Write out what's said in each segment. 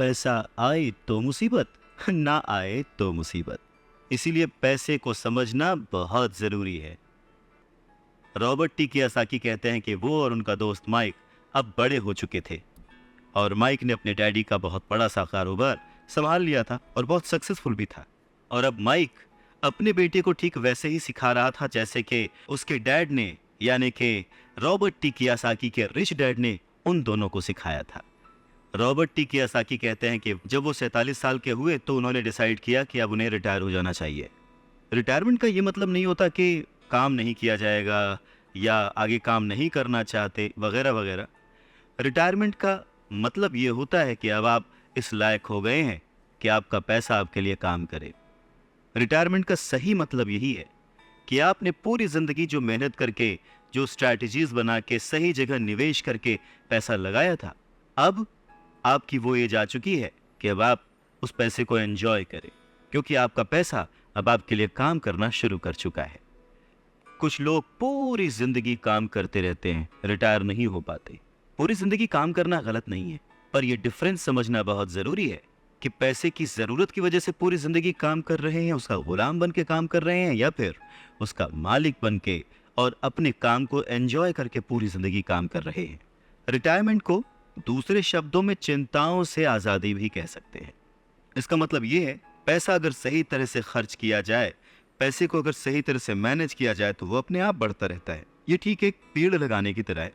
पैसा आए तो मुसीबत, ना आए तो मुसीबत। इसीलिए पैसे को समझना बहुत जरूरी है। रॉबर्ट टी कियोसाकी कहते हैं कि वो और उनका दोस्त माइक अब बड़े हो चुके थे और माइक ने अपने डैडी का बहुत बड़ा सा कारोबार संभाल लिया था और बहुत सक्सेसफुल भी था। और अब माइक अपने बेटे को ठीक वैसे ही सिखा रहा था जैसे कि उसके डैड ने, यानी कि रॉबर्ट टी कियोसाकी के रिच डैड ने उन दोनों को सिखाया था। रॉबर्ट टी कियोसाकी कहते हैं कि जब वो 47 साल के हुए तो उन्होंने डिसाइड किया कि अब उन्हें रिटायर हो जाना चाहिए। रिटायरमेंट का ये मतलब नहीं होता कि काम नहीं किया जाएगा या आगे काम नहीं करना चाहते वगैरह वगैरह। रिटायरमेंट का मतलब ये होता है कि अब आप इस लायक हो गए हैं कि आपका पैसा आपके लिए काम करे। रिटायरमेंट का सही मतलब यही है कि आपने पूरी जिंदगी जो मेहनत करके, जो स्ट्रैटेजीज बना के, सही जगह निवेश करके पैसा लगाया था, अब आपकी वो एज आ चुकी है कि अब आप उस पैसे को एंजॉय करें, क्योंकि आपका पैसा अब आपके लिए काम करना शुरू कर चुका है। कुछ लोग पूरी जिंदगी काम करते रहते हैं, रिटायर नहीं हो पाते। पूरी जिंदगी काम करना गलत नहीं है, पर यह डिफरेंस समझना बहुत जरूरी है कि पैसे की जरूरत की वजह से पूरी जिंदगी काम कर रहे हैं, उसका गुलाम बन के काम कर रहे हैं, या फिर उसका मालिक बन के और अपने काम को एंजॉय करके पूरी जिंदगी काम कर रहे हैं। रिटायरमेंट को दूसरे शब्दों में चिंताओं से आजादी भी कह सकते हैं। इसका मतलब यह है, पैसा अगर सही तरह से खर्च किया जाए, पैसे को अगर सही तरह से मैनेज किया जाए तो वो अपने आप बढ़ता रहता है। ये ठीक एक पेड़ लगाने की तरह है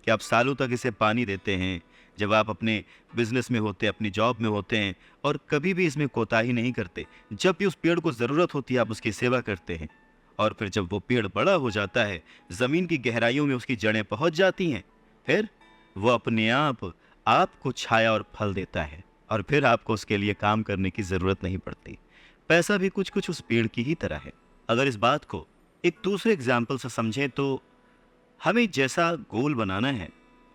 कि आप सालों तक इसे पानी देते हैं। जब आप अपने बिजनेस में होते हैं, अपनी जॉब में होते हैं और कभी भी इसमें कोताही नहीं करते, जब भी उस पेड़ को ज़रूरत होती है आप उसकी सेवा करते हैं, और फिर जब वो पेड़ बड़ा हो जाता है, ज़मीन की गहराइयों में उसकी जड़ें पहुंच जाती हैं, फिर वो अपने आप आपको छाया और फल देता है और फिर आपको उसके लिए काम करने की ज़रूरत नहीं पड़ती। पैसा भी कुछ कुछ उस पेड़ की ही तरह है। अगर इस बात को एक दूसरे एग्जाम्पल से समझें तो हमें जैसा गोल बनाना है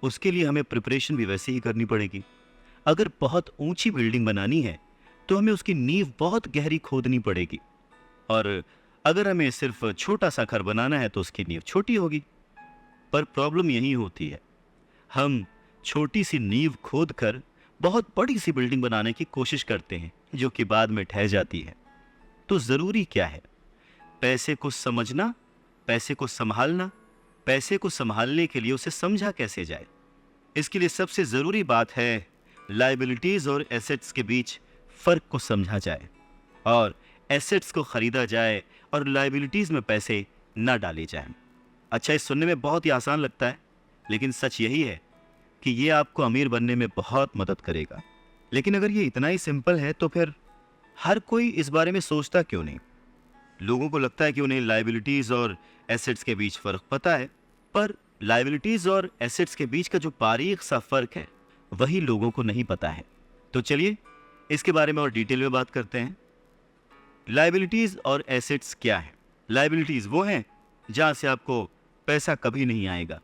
उसके लिए हमें प्रिपरेशन भी वैसे ही करनी पड़ेगी। अगर बहुत ऊंची बिल्डिंग बनानी है तो हमें उसकी नींव बहुत गहरी खोदनी पड़ेगी, और अगर हमें सिर्फ छोटा सा घर बनाना है तो उसकी नींव छोटी होगी। पर प्रॉब्लम यही होती है, हम छोटी सी नींव खोद कर बहुत बड़ी सी बिल्डिंग बनाने की कोशिश करते हैं जो कि बाद में ढह जाती है। तो ज़रूरी क्या है? पैसे को समझना, पैसे को संभालना। पैसे को संभालने के लिए उसे समझा कैसे जाए, इसके लिए सबसे ज़रूरी बात है लायबिलिटीज़ और एसेट्स के बीच फ़र्क को समझा जाए, और एसेट्स को ख़रीदा जाए और लायबिलिटीज़ में पैसे ना डाले जाएं। अच्छा, इस सुनने में बहुत ही आसान लगता है, लेकिन सच यही है कि ये आपको अमीर बनने में बहुत मदद करेगा। लेकिन अगर ये इतना ही सिंपल है तो फिर हर कोई इस बारे में सोचता क्यों नहीं? लोगों को लगता है कि उन्हें लायबिलिटीज़ और एसेट्स के बीच फ़र्क पता है, पर लायबिलिटीज़ और एसेट्स के बीच का जो बारीक सा फ़र्क है वही लोगों को नहीं पता है। तो चलिए इसके बारे में और डिटेल में बात करते हैं। लायबिलिटीज़ और एसेट्स क्या है? लायबिलिटीज़ वो हैं जहाँ से आपको पैसा कभी नहीं आएगा,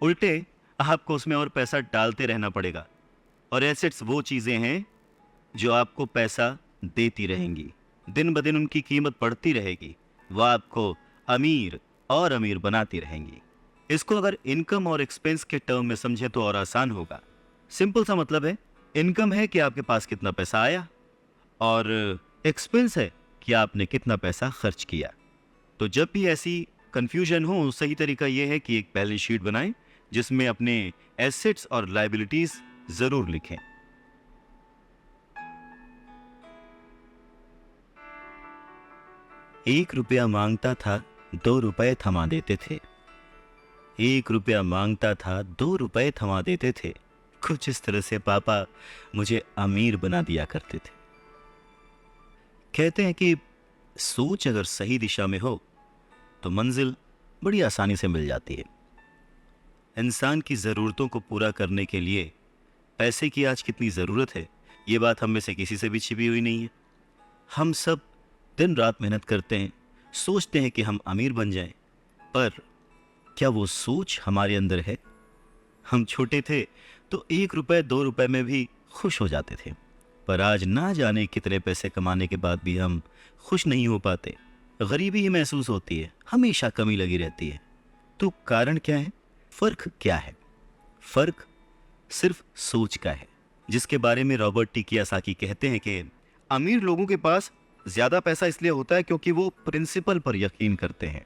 उल्टे आपको उसमें और पैसा डालते रहना पड़ेगा। और एसेट्स वो चीज़ें हैं जो आपको पैसा देती रहेंगी, दिन ब दिन उनकी कीमत बढ़ती रहेगी, वह आपको अमीर और अमीर बनाती रहेंगी। इसको अगर इनकम और एक्सपेंस के टर्म में समझें तो और आसान होगा। सिंपल सा मतलब है, इनकम है कि आपके पास कितना पैसा आया, और एक्सपेंस है कि आपने कितना पैसा खर्च किया। तो जब भी ऐसी कंफ्यूजन हो, सही तरीका यह है कि एक बैलेंस शीट बनाएं जिसमें अपने एसेट्स और लायबिलिटीज जरूर लिखें। एक रुपया मांगता था 2 रुपए थमा देते थे। 1 रुपया मांगता था 2 रुपए थमा देते थे। कुछ इस तरह से पापा मुझे अमीर बना दिया करते थे। कहते हैं कि सोच अगर सही दिशा में हो तो मंजिल बड़ी आसानी से मिल जाती है। इंसान की ज़रूरतों को पूरा करने के लिए पैसे की आज कितनी ज़रूरत है, ये बात हम में से किसी से भी छिपी हुई नहीं है। हम सब दिन रात मेहनत करते हैं, सोचते हैं कि हम अमीर बन जाएं, पर क्या वो सोच हमारे अंदर है? हम छोटे थे तो 1 रुपए 2 रुपए में भी खुश हो जाते थे, पर आज ना जाने कितने पैसे कमाने के बाद भी हम खुश नहीं हो पाते। गरीबी ही महसूस होती है, हमेशा कमी लगी रहती है। तो कारण क्या है? फ़र्क क्या है? फ़र्क सिर्फ सोच का है। जिसके बारे में रॉबर्ट टी कियोसाकी कहते हैं कि अमीर लोगों के पास ज्यादा पैसा इसलिए होता है क्योंकि वो प्रिंसिपल पर यकीन करते हैं।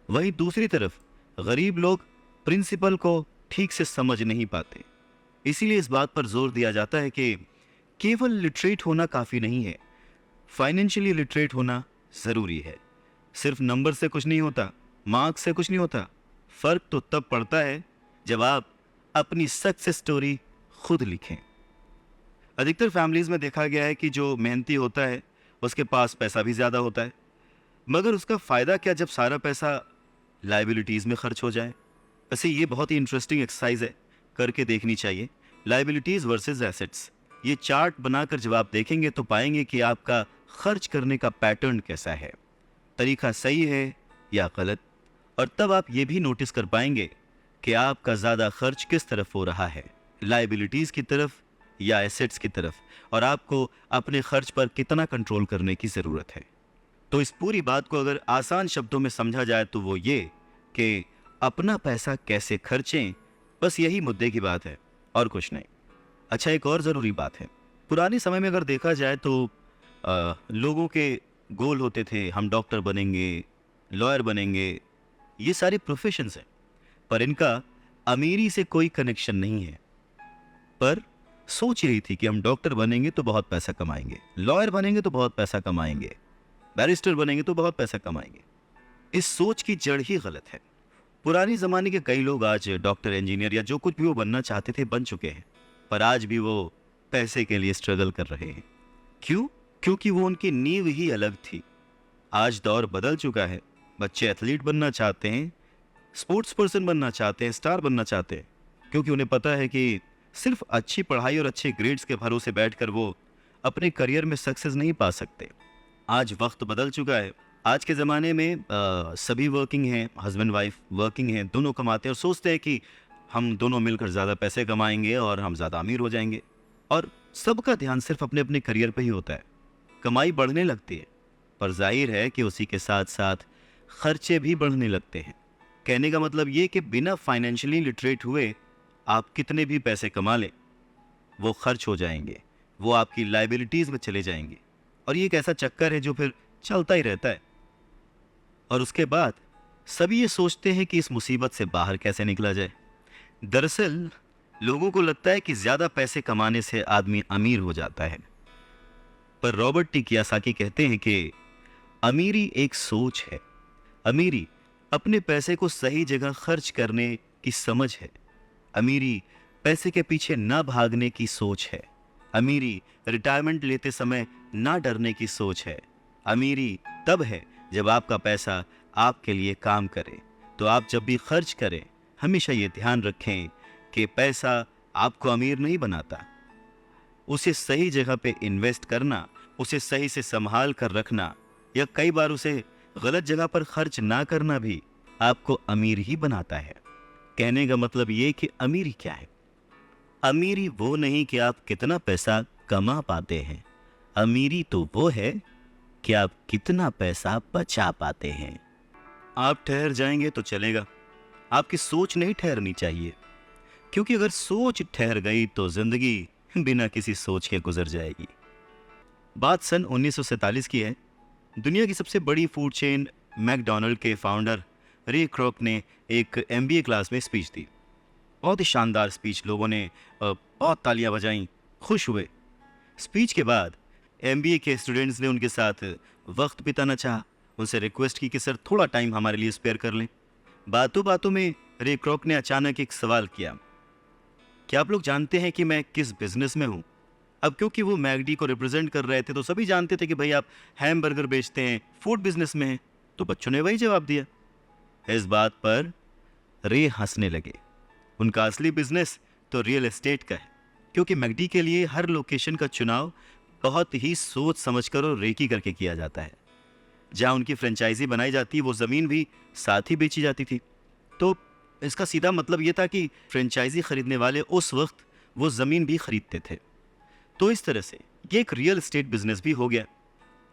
वहीं दूसरी तरफ गरीब लोग प्रिंसिपल को ठीक से समझ नहीं पाते। इसीलिए इस बात पर जोर दिया जाता है कि केवल लिटरेट होना काफी नहीं है, फाइनेंशियली लिटरेट होना जरूरी है। सिर्फ नंबर से कुछ नहीं होता, मार्क्स से कुछ नहीं होता। फर्क तो तब पड़ता है जब आप अपनी सक्सेस स्टोरी खुद लिखें। अधिकतर फैमिलीज में देखा गया है कि जो मेहनती होता है उसके पास पैसा भी ज्यादा होता है, मगर उसका फायदा क्या जब सारा पैसा लाइबिलिटीज में खर्च हो जाए। वैसे ये बहुत ही इंटरेस्टिंग एक्सरसाइज है, करके देखनी चाहिए। लाइबिलिटीज वर्सेस एसेट्स, ये चार्ट बनाकर जब आप देखेंगे तो पाएंगे कि आपका खर्च करने का पैटर्न कैसा है, तरीका सही है या गलत। और तब आप ये भी नोटिस कर पाएंगे कि आपका ज़्यादा खर्च किस तरफ हो रहा है, लाइबिलिटीज़ की तरफ या एसेट्स की तरफ, और आपको अपने खर्च पर कितना कंट्रोल करने की ज़रूरत है। तो इस पूरी बात को अगर आसान शब्दों में समझा जाए तो वो ये कि अपना पैसा कैसे खर्चें, बस यही मुद्दे की बात है और कुछ नहीं। अच्छा, एक और ज़रूरी बात है, पुराने समय में अगर देखा जाए तो लोगों के गोल होते थे, हम डॉक्टर बनेंगे, लॉयर बनेंगे, ये सारे प्रोफेशंस हैं, पर इनका अमीरी से कोई कनेक्शन नहीं है। पर सोच यही थी कि हम डॉक्टर बनेंगे तो बहुत पैसा कमाएंगे, लॉयर बनेंगे तो बहुत पैसा कमाएंगे, बैरिस्टर बनेंगे तो बहुत पैसा कमाएंगे। इस सोच की जड़ ही गलत है। पुराने ज़माने के कई लोग आज डॉक्टर, इंजीनियर या जो कुछ भी वो बनना चाहते थे बन चुके हैं, पर आज भी वो पैसे के लिए स्ट्रगल कर रहे हैं। क्यों? क्योंकि वो उनकी नींव ही अलग थी। आज दौर बदल चुका है, बच्चे एथलीट बनना चाहते हैं, स्पोर्ट्स पर्सन बनना चाहते हैं, स्टार बनना चाहते हैं, क्योंकि उन्हें पता है कि सिर्फ अच्छी पढ़ाई और अच्छे ग्रेड्स के भरोसे बैठकर वो अपने करियर में सक्सेस नहीं पा सकते। आज वक्त बदल चुका है। आज के ज़माने में सभी वर्किंग हैं, हस्बैंड वाइफ वर्किंग हैं, दोनों कमाते हैं और सोचते हैं कि हम दोनों मिलकर ज़्यादा पैसे कमाएंगे और हम ज़्यादा अमीर हो जाएंगे। और सबका ध्यान सिर्फ अपने अपने करियर पे ही होता है। कमाई बढ़ने लगती है, पर जाहिर है कि उसी के साथ साथ खर्चे भी बढ़ने लगते हैं। कहने का मतलब ये कि बिना फाइनेंशियली लिटरेट हुए आप कितने भी पैसे कमा लें, वो खर्च हो जाएंगे, वो आपकी लाइबिलिटीज़ में चले जाएंगे, और ये एक ऐसा चक्कर है जो फिर चलता ही रहता है। और उसके बाद सभी ये सोचते हैं कि इस मुसीबत से बाहर कैसे निकला जाए। दरअसल लोगों को लगता है कि ज़्यादा पैसे कमाने से आदमी अमीर हो जाता है, पर रॉबर्ट टी कियोसाकी कहते हैं कि अमीरी एक सोच है। अमीरी अपने पैसे को सही जगह खर्च करने की समझ है। अमीरी पैसे के पीछे ना भागने की सोच है। अमीरी रिटायरमेंट लेते समय ना डरने की सोच है। अमीरी तब है जब आपका पैसा आपके लिए काम करे। तो आप जब भी खर्च करें, हमेशा ये ध्यान रखें कि पैसा आपको अमीर नहीं बनाता। उसे सही जगह पे इन्वेस्ट करना, उसे सही से संभाल कर रखना, या कई बार उसे गलत जगह पर खर्च ना करना भी आपको अमीर ही बनाता है। कहने का मतलब ये कि अमीरी क्या है? अमीरी वो नहीं कि आप कितना पैसा कमा पाते हैं, अमीरी तो वो है कि आप कितना पैसा बचा पाते हैं। आप ठहर जाएंगे तो चलेगा, आपकी सोच नहीं ठहरनी चाहिए, क्योंकि अगर सोच ठहर गई तो जिंदगी बिना किसी सोच के गुजर जाएगी। बात सन 1947 की है। दुनिया की सबसे बड़ी फूड चेन मैकडोनल्ड के फाउंडर रे क्रॉक ने एक MBA क्लास में स्पीच दी। बहुत ही शानदार स्पीच, लोगों ने बहुत तालियां बजाईं, खुश हुए। स्पीच के बाद MBA के स्टूडेंट्स ने उनके साथ वक्त बिताना चाहा, उनसे रिक्वेस्ट की कि सर थोड़ा टाइम हमारे लिए स्पेयर कर लें। बातों बातों में रे क्रॉक ने अचानक एक सवाल किया, क्या आप लोग जानते हैं कि मैं किस बिजनेस में हूँ? अब क्योंकि वो मैकडी को रिप्रेजेंट कर रहे थे तो सभी जानते थे कि भाई आप हैमबर्गर बेचते हैं, फूड बिजनेस में हैं, तो बच्चों ने वही जवाब दिया। इस बात पर रे हंसने लगे। उनका असली बिजनेस तो रियल एस्टेट का है, क्योंकि मैकडी के लिए हर लोकेशन का चुनाव बहुत ही सोच समझकर और रेकी करके किया जाता है। जहाँ उनकी फ्रेंचाइजी बनाई जाती वो ज़मीन भी साथ ही बेची जाती थी। तो इसका सीधा मतलब ये था कि फ्रेंचाइजी खरीदने वाले उस वक्त वो ज़मीन भी खरीदते थे। तो इस तरह से ये एक रियल एस्टेट बिजनेस भी हो गया।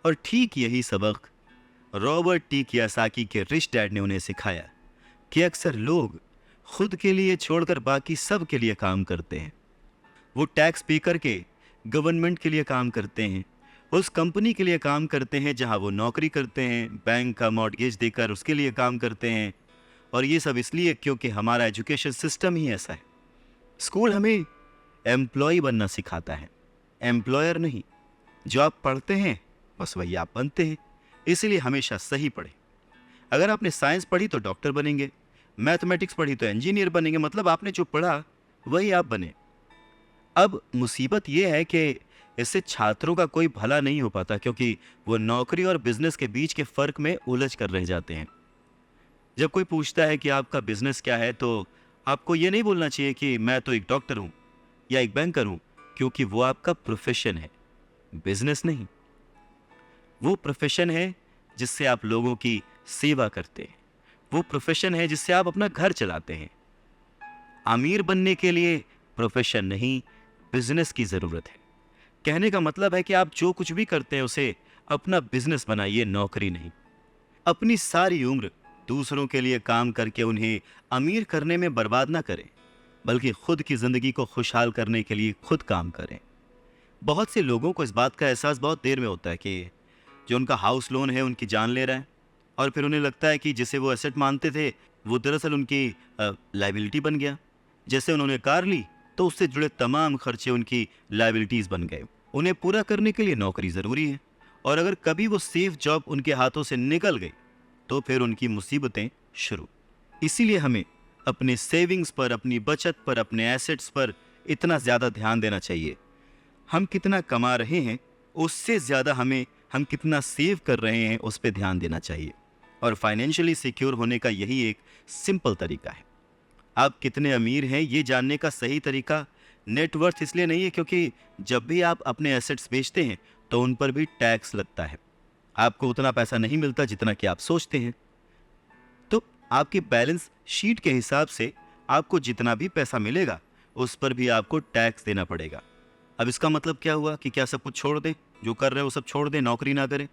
और ठीक यही सबक रॉबर्ट टी कियोसाकी के रिच डैड ने उन्हें सिखाया कि अक्सर लोग खुद के लिए छोड़कर बाकी सब के लिए काम करते हैं। वो टैक्स पे करके गवर्नमेंट के लिए काम करते हैं, उस कंपनी के लिए काम करते हैं जहां वो नौकरी करते हैं, बैंक का मॉर्गेज देकर उसके लिए काम करते हैं। और ये सब इसलिए क्योंकि हमारा एजुकेशन सिस्टम ही ऐसा है। स्कूल हमें एम्प्लॉय बनना सिखाता है, एम्प्लॉयर नहीं। जो आप पढ़ते हैं बस वही आप बनते हैं, इसीलिए हमेशा सही पढ़ें। अगर आपने साइंस पढ़ी तो डॉक्टर बनेंगे, मैथमेटिक्स पढ़ी तो इंजीनियर बनेंगे, मतलब आपने जो पढ़ा वही आप बने। अब मुसीबत ये है कि इससे छात्रों का कोई भला नहीं हो पाता, क्योंकि वो नौकरी और बिजनेस के बीच के फर्क में उलझ कर रह जाते हैं। जब कोई पूछता है कि आपका बिजनेस क्या है, तो आपको ये नहीं बोलना चाहिए कि मैं तो एक डॉक्टर हूँ या एक बैंकर हूँ, क्योंकि वो आपका प्रोफेशन है, बिजनेस नहीं। वो प्रोफेशन है जिससे आप लोगों की सेवा करते हैं, वो प्रोफेशन है जिससे आप अपना घर चलाते हैं। अमीर बनने के लिए प्रोफेशन नहीं, बिजनेस की ज़रूरत है। कहने का मतलब है कि आप जो कुछ भी करते हैं उसे अपना बिजनेस बनाइए, नौकरी नहीं। अपनी सारी उम्र दूसरों के लिए काम करके उन्हें अमीर करने में बर्बाद ना करें, बल्कि खुद की ज़िंदगी को खुशहाल करने के लिए खुद काम करें। बहुत से लोगों को इस बात का एहसास बहुत देर में होता है कि जो उनका हाउस लोन है उनकी जान ले रहा है, और फिर उन्हें लगता है कि जिसे वो एसेट मानते थे वो दरअसल उनकी लाइबिलिटी बन गया। जैसे उन्होंने कार ली तो उससे जुड़े तमाम खर्चे उनकी लाइबिलिटीज़ बन गए। उन्हें पूरा करने के लिए नौकरी ज़रूरी है, और अगर कभी वो सेफ जॉब उनके हाथों से निकल गई तो फिर उनकी मुसीबतें शुरू। इसीलिए हमें अपने सेविंग्स पर, अपनी बचत पर, अपने एसेट्स पर इतना ज़्यादा ध्यान देना चाहिए। हम कितना कमा रहे हैं उससे ज़्यादा हमें हम कितना सेव कर रहे हैं उस पर ध्यान देना चाहिए। और फाइनेंशियली सिक्योर होने का यही एक सिंपल तरीका है। आप कितने अमीर हैं ये जानने का सही तरीका नेटवर्थ इसलिए नहीं है क्योंकि जब भी आप अपने एसेट्स बेचते हैं तो उन पर भी टैक्स लगता है। आपको उतना पैसा नहीं मिलता जितना कि आप सोचते हैं। तो आपकी बैलेंस शीट के हिसाब से आपको जितना भी पैसा मिलेगा उस पर भी आपको टैक्स देना पड़ेगा। अब इसका मतलब क्या हुआ कि क्या सब कुछ छोड़ दें, जो कर रहे हैं वो सब छोड़ दें, नौकरी ना करें?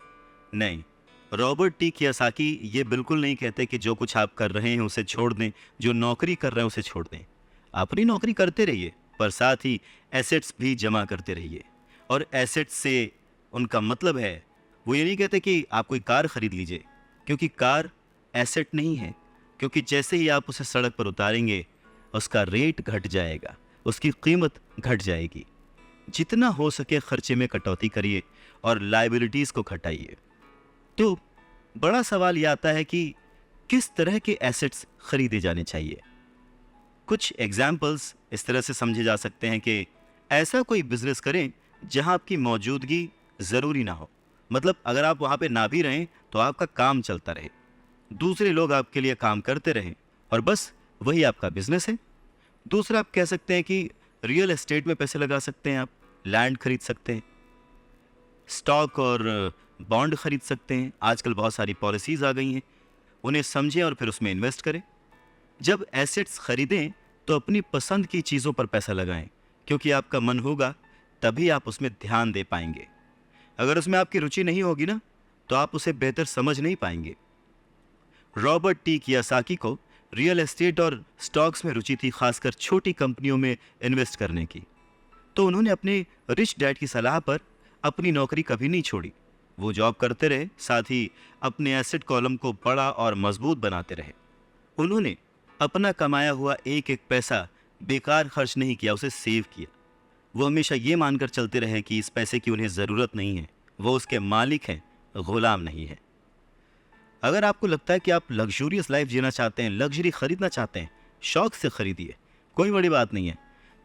नहीं, रॉबर्ट टी कियोसाकी ये बिल्कुल नहीं कहते कि जो कुछ आप कर रहे हैं उसे छोड़ दें, जो नौकरी कर रहे हैं उसे छोड़ दें। अपनी नौकरी करते रहिए, पर साथ ही एसेट्स भी जमा करते रहिए। और एसेट्स से उनका मतलब है, वो ये नहीं कहते कि आप कोई कार खरीद लीजिए, क्योंकि कार एसेट नहीं है। क्योंकि जैसे ही आप उसे सड़क पर उतारेंगे उसका रेट घट जाएगा, उसकी कीमत घट जाएगी। जितना हो सके खर्चे में कटौती करिए और लायबिलिटीज़ को घटाइए। तो बड़ा सवाल यह आता है कि किस तरह के एसेट्स खरीदे जाने चाहिए। कुछ एग्जाम्पल्स इस तरह से समझे जा सकते हैं कि ऐसा कोई बिजनेस करें जहां आपकी मौजूदगी ज़रूरी ना हो। मतलब अगर आप वहां पे ना भी रहें तो आपका काम चलता रहे, दूसरे लोग आपके लिए काम करते रहें, और बस वही आपका बिजनेस है। दूसरा, आप कह सकते हैं कि रियल एस्टेट में पैसे लगा सकते हैं, आप लैंड खरीद सकते हैं, स्टॉक और बॉन्ड खरीद सकते हैं। आजकल बहुत सारी पॉलिसीज़ आ गई हैं, उन्हें समझें और फिर उसमें इन्वेस्ट करें। जब एसेट्स खरीदें तो अपनी पसंद की चीज़ों पर पैसा लगाएं, क्योंकि आपका मन होगा तभी आप उसमें ध्यान दे पाएंगे। अगर उसमें आपकी रुचि नहीं होगी ना, तो आप उसे बेहतर समझ नहीं पाएंगे। रॉबर्ट टी कियोसाकी को रियल एस्टेट और स्टॉक्स में रुचि थी, खासकर छोटी कंपनियों में इन्वेस्ट करने की। तो उन्होंने अपने रिच डैड की सलाह पर अपनी नौकरी कभी नहीं छोड़ी। वो जॉब करते रहे, साथ ही अपने एसेट कॉलम को बड़ा और मजबूत बनाते रहे। उन्होंने अपना कमाया हुआ एक एक पैसा बेकार खर्च नहीं किया, उसे सेव किया। वो हमेशा ये मानकर चलते रहे कि इस पैसे की उन्हें ज़रूरत नहीं है, वो उसके मालिक हैं, गुलाम नहीं है। अगर आपको लगता है कि आप लग्जूरियस लाइफ जीना चाहते हैं, लग्जरी खरीदना चाहते हैं, शौक से खरीदिए, कोई बड़ी बात नहीं है।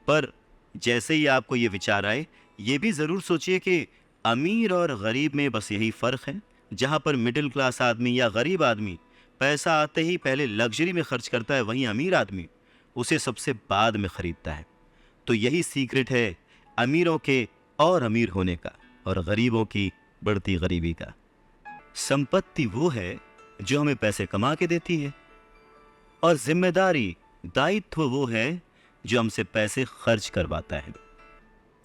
पर जैसे ही आपको ये विचार आए, ये भी ज़रूर सोचिए कि अमीर और गरीब में बस यही फ़र्क है। जहाँ पर मिडिल क्लास आदमी या गरीब आदमी पैसा आते ही पहले लग्जरी में खर्च करता है, वहीं अमीर आदमी उसे सबसे बाद में ख़रीदता है। तो यही सीक्रेट है अमीरों के और अमीर होने का और गरीबों की बढ़ती गरीबी का। संपत्ति वो है जो हमें पैसे कमा के देती है, और जिम्मेदारी, दायित्व वो है जो हमसे पैसे खर्च करवाता है।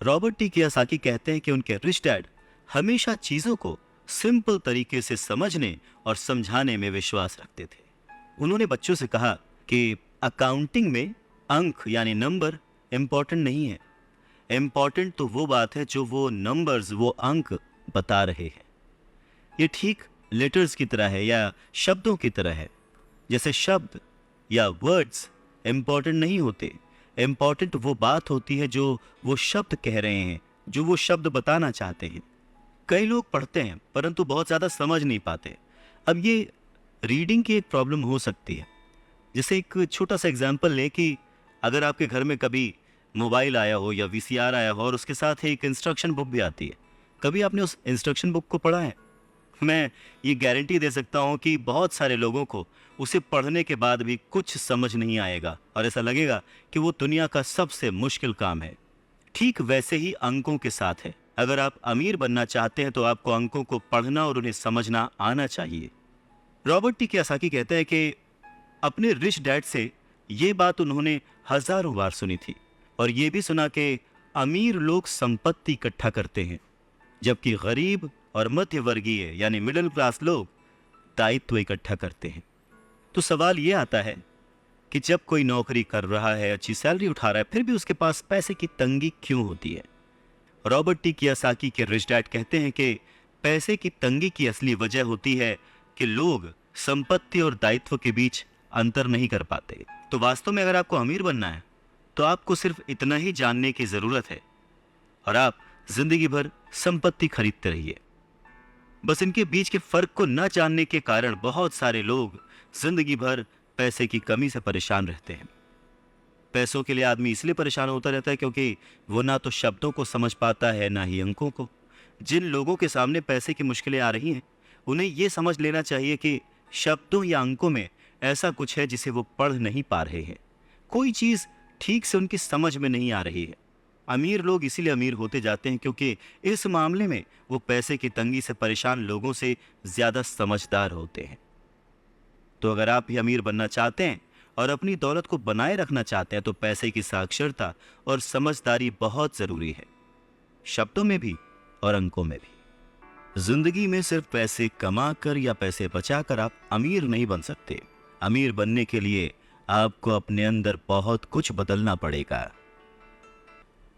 रॉबर्ट टी कियोसाकी कहते हैं कि उनके रिच डैड हमेशा चीज़ों को सिंपल तरीके से समझने और समझाने में विश्वास रखते थे। उन्होंने बच्चों से कहा कि अकाउंटिंग में अंक यानी नंबर इम्पॉर्टेंट नहीं है, इम्पॉर्टेंट तो वो बात है जो वो नंबर्स, वो अंक बता रहे हैं। ये ठीक लेटर्स की तरह है या शब्दों की तरह है। जैसे शब्द या वर्ड्स इम्पॉर्टेंट नहीं होते, इम्पॉर्टेंट वो बात होती है जो वो शब्द कह रहे हैं, जो वो शब्द बताना चाहते हैं। कई लोग पढ़ते हैं परंतु बहुत ज़्यादा समझ नहीं पाते। अब ये रीडिंग की एक प्रॉब्लम हो सकती है। जैसे एक छोटा सा एग्जांपल लें कि अगर आपके घर में कभी मोबाइल आया हो या वीसीआर आया हो और उसके साथ एक इंस्ट्रक्शन बुक भी आती है, कभी आपने उस इंस्ट्रक्शन बुक को पढ़ा है? मैं ये गारंटी दे सकता हूँ कि बहुत सारे लोगों को उसे पढ़ने के बाद भी कुछ समझ नहीं आएगा और ऐसा लगेगा कि वो दुनिया का सबसे मुश्किल काम है। ठीक वैसे ही अंकों के साथ है। अगर आप अमीर बनना चाहते हैं तो आपको अंकों को पढ़ना और उन्हें समझना आना चाहिए। रॉबर्ट टी कियोसाकी कहते हैं कि अपने रिच डैड से ये बात उन्होंने हजारों बार सुनी थी और ये भी सुना कि अमीर लोग संपत्ति इकट्ठा करते हैं जबकि गरीब और मध्य वर्गीय यानी मिडिल क्लास लोग दायित्व इकट्ठा करते हैं। तो सवाल ये आता है कि जब कोई नौकरी कर रहा है, अच्छी सैलरी उठा रहा है, फिर भी उसके पास पैसे की तंगी क्यों होती है? रॉबर्ट टी कियोसाकी के रिच डैड कहते हैं कि पैसे की तंगी की असली वजह होती है कि लोग संपत्ति और दायित्व के बीच अंतर नहीं कर पाते। तो वास्तव में अगर आपको अमीर बनना है तो आपको सिर्फ इतना ही जानने की जरूरत है और आप जिंदगी भर संपत्ति खरीदते रहिए। बस इनके बीच के फर्क को न जानने के कारण बहुत सारे लोग जिंदगी भर पैसे की कमी से परेशान रहते हैं। पैसों के लिए आदमी इसलिए परेशान होता रहता है क्योंकि वो ना तो शब्दों को समझ पाता है ना ही अंकों को। जिन लोगों के सामने पैसे की मुश्किलें आ रही हैं उन्हें ये समझ लेना चाहिए कि शब्दों या अंकों में ऐसा कुछ है जिसे वो पढ़ नहीं पा रहे हैं। कोई चीज़ ठीक से उनकी समझ में नहीं आ रही है। अमीर लोग इसीलिए अमीर होते जाते हैं क्योंकि इस मामले में वो पैसे की तंगी से परेशान लोगों से ज़्यादा समझदार होते हैं। तो अगर आप भी अमीर बनना चाहते हैं और अपनी दौलत को बनाए रखना चाहते हैं तो पैसे की साक्षरता और समझदारी बहुत ज़रूरी है, शब्दों में भी और अंकों में भी। जिंदगी में सिर्फ पैसे कमाकर या पैसे बचाकर आप अमीर नहीं बन सकते। अमीर बनने के लिए आपको अपने अंदर बहुत कुछ बदलना पड़ेगा।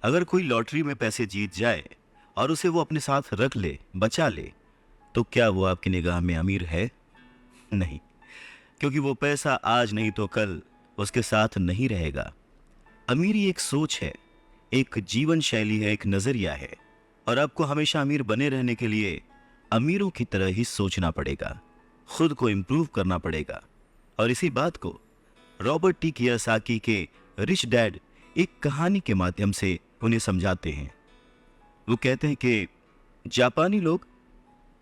अगर कोई लॉटरी में पैसे जीत जाए और उसे वो अपने साथ रख ले, बचा ले, तो क्या वो आपकी निगाह में अमीर है? नहीं, क्योंकि वो पैसा आज नहीं तो कल उसके साथ नहीं रहेगा। अमीरी एक सोच है, एक जीवन शैली है, एक नजरिया है और आपको हमेशा अमीर बने रहने के लिए अमीरों की तरह ही सोचना पड़ेगा, खुद को इम्प्रूव करना पड़ेगा। और इसी बात को रॉबर्ट टी कियोसाकी के रिच डैड एक कहानी के माध्यम से उन्हें समझाते हैं। वो कहते हैं कि जापानी लोग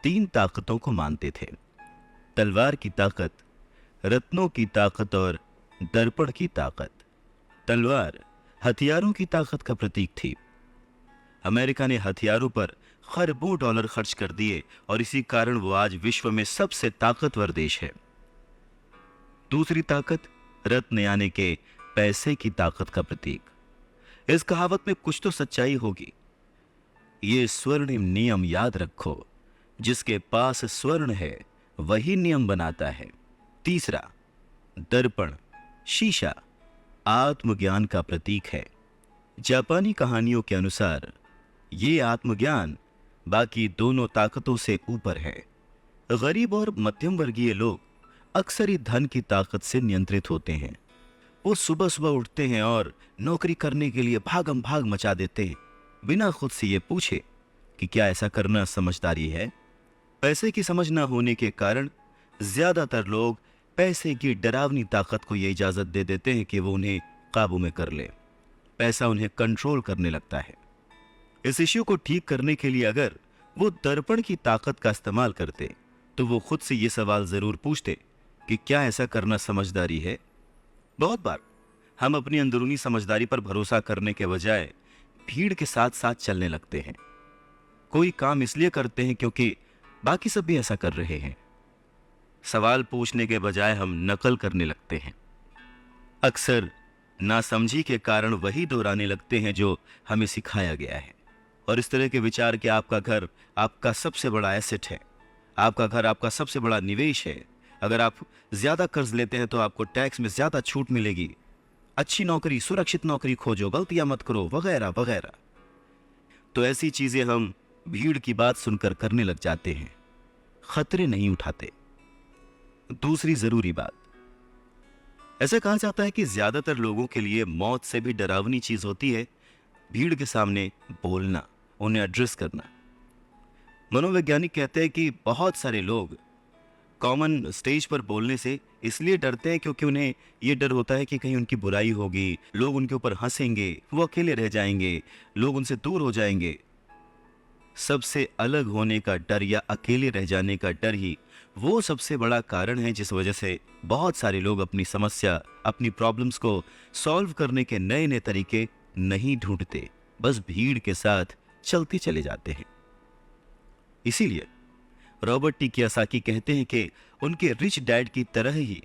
3 ताकतों को मानते थे, तलवार की ताकत, रत्नों की ताकत और दर्पण की ताकत। तलवार हथियारों की ताकत का प्रतीक थी। अमेरिका ने हथियारों पर खरबों डॉलर खर्च कर दिए और इसी कारण वो आज विश्व में सबसे ताकतवर देश है। दूसरी ताकत रत्न यानी के पैसे की ताकत का प्रतीक। इस कहावत में कुछ तो सच्चाई होगी। ये स्वर्णिम नियम याद रखो, जिसके पास स्वर्ण है वही नियम बनाता है। तीसरा दर्पण, शीशा, आत्मज्ञान का प्रतीक है। जापानी कहानियों के अनुसार ये आत्मज्ञान बाकी दोनों ताकतों से ऊपर है। गरीब और मध्यम वर्गीय लोग अक्सर ही धन की ताकत से नियंत्रित होते हैं। वो सुबह सुबह उठते हैं और नौकरी करने के लिए भागम भाग मचा देते हैं बिना खुद से ये पूछे कि क्या ऐसा करना समझदारी है। पैसे की समझ न होने के कारण ज्यादातर लोग पैसे की डरावनी ताकत को ये इजाजत दे देते हैं कि वो उन्हें काबू में कर ले। पैसा उन्हें कंट्रोल करने लगता है। इस इश्यू को ठीक करने के लिए अगर वो दर्पण की ताकत का इस्तेमाल करते तो वो खुद से ये सवाल जरूर पूछते कि क्या ऐसा करना समझदारी है। बहुत बार हम अपनी अंदरूनी समझदारी पर भरोसा करने के बजाय भीड़ के साथ साथ चलने लगते हैं। कोई काम इसलिए करते हैं क्योंकि बाकी सब भी ऐसा कर रहे हैं। सवाल पूछने के बजाय हम नकल करने लगते हैं। अक्सर नासमझी के कारण वही दोहराने लगते हैं जो हमें सिखाया गया है। और इस तरह के विचार कि आपका घर आपका सबसे बड़ा एसेट है, आपका घर आपका सबसे बड़ा निवेश है, अगर आप ज्यादा कर्ज लेते हैं तो आपको टैक्स में ज्यादा छूट मिलेगी, अच्छी नौकरी, सुरक्षित नौकरी खोजो, गलतियां मत करो, वगैरह वगैरह। तो ऐसी चीजें हम भीड़ की बात सुनकर करने लग जाते हैं, खतरे नहीं उठाते। दूसरी जरूरी बात, ऐसा कहा जाता है कि ज्यादातर लोगों के लिए मौत से भी डरावनी चीज होती है भीड़ के सामने बोलना, उन्हें एड्रेस करना। मनोवैज्ञानिक कहते हैं कि बहुत सारे लोग कॉमन स्टेज पर बोलने से इसलिए डरते हैं क्योंकि उन्हें यह डर होता है कि कहीं उनकी बुराई होगी, लोग उनके ऊपर हंसेंगे, वो अकेले रह जाएंगे, लोग उनसे दूर हो जाएंगे। सबसे अलग होने का डर या अकेले रह जाने का डर ही वो सबसे बड़ा कारण है जिस वजह से बहुत सारे लोग अपनी समस्या, अपनी प्रॉब्लम्स को सॉल्व करने के नए नए तरीके नहीं ढूंढते, बस भीड़ के साथ चलते चले जाते हैं। इसीलिए रॉबर्ट टी कियोसाकी कहते हैं कि उनके रिच डैड की तरह ही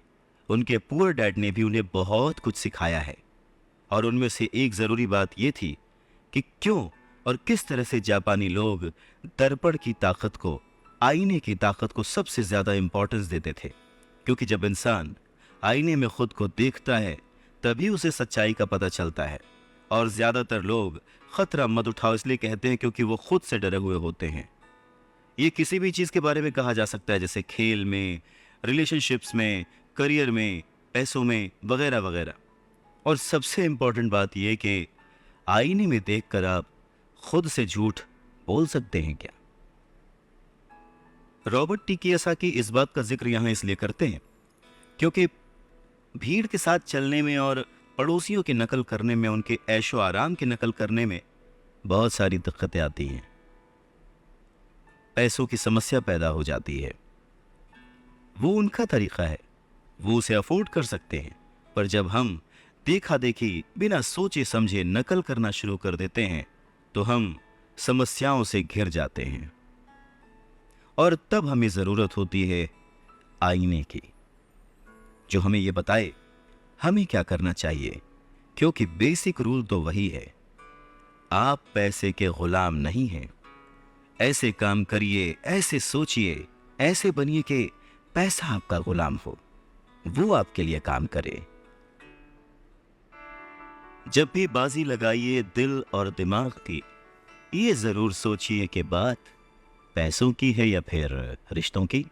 उनके पुअर डैड ने भी उन्हें बहुत कुछ सिखाया है। और उनमें से एक जरूरी बात यह थी कि क्यों और किस तरह से जापानी लोग दर्पण की ताकत को, आईने की ताकत को सबसे ज्यादा इंपॉर्टेंस देते थे। क्योंकि जब इंसान आईने में खुद को देखता है तभी उसे सच्चाई का पता चलता है। और ज्यादातर लोग खतरा मत उठाओ इसलिए कहते हैं क्योंकि वो खुद से डरे हुए होते हैं। ये किसी भी चीज के बारे में कहा जा सकता है, जैसे खेल में, रिलेशनशिप्स में, करियर में, पैसों में, वगैरह वगैरह। और सबसे इंपॉर्टेंट बात यह कि आईने में देखकर आप खुद से झूठ बोल सकते हैं क्या? रॉबर्ट टी कियोसाकी इस बात का जिक्र यहां इसलिए करते हैं क्योंकि भीड़ के साथ चलने में और पड़ोसियों की नकल करने में, उनके ऐशो आराम की नकल करने में बहुत सारी दिक्कतें आती हैं। पैसों की समस्या पैदा हो जाती है। वो उनका तरीका है, वो उसे अफोर्ड कर सकते हैं, पर जब हम देखा देखी बिना सोचे समझे नकल करना शुरू कर देते हैं तो हम समस्याओं से घिर जाते हैं। और तब हमें जरूरत होती है आईने की, जो हमें यह बताए हमें क्या करना चाहिए। क्योंकि बेसिक रूल तो वही है, आप पैसे के गुलाम नहीं हैं। ऐसे काम करिए, ऐसे सोचिए, ऐसे बनिए कि पैसा आपका गुलाम हो, वो आपके लिए काम करे। जब भी बाजी लगाइए दिल और दिमाग की, ये जरूर सोचिए कि बात पैसों की है या फिर रिश्तों की।